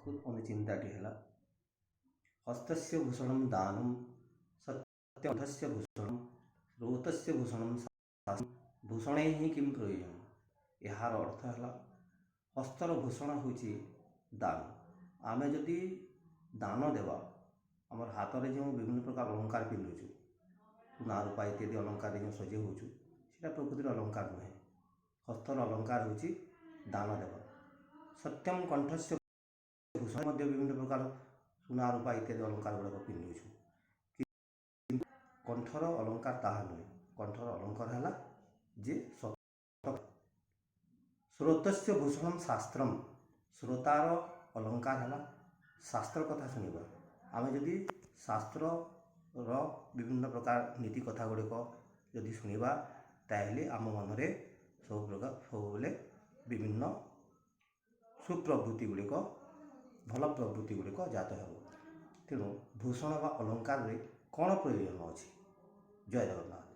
अनुचिन्ताटी है हस्तस्य भूषणं दानं सत्यकण्ठस्य भूषणं श्रोतस्य भूषणं भूषणैः किं प्रयोजन। यार अर्थ है हस्तर भूषण होची दान। आमे जदि दान देवा आमर हाथ में जो विभिन्न प्रकार अलंकार पिंधुचु सुना रूपा इत्यादि अलंकार जो सजे होचु सेटा प्रकृतिर अलंकार नुहे। हस्तर अलंकार होची दान देवा। सत्यम कंठस्य भूषण विभिन्न प्रकार सुना रूपा इत्यादि अलंकार गुड़ाक पिंधुचु। कंठर अलंकार ताहा नुहे। कंठर अलंकार है जे सत्य। श्रोतस्य भूषण शास्त्रम। श्रोतार अलंकार है शास्त्र कथा शुणा। आम जदि शास्त्र विभिन्न प्रकार नीति कथा गुड़िक जदि शुणा ताहले आम मनरे सब प्रकार सब विभिन्न सुप्रवृत्ति गुड़िक भल प्रवृत्ति गुड़िक जात हो। तेणु भूषण व अलंकार कौन प्रयोजन अच्छी। जय जगन्नाथ।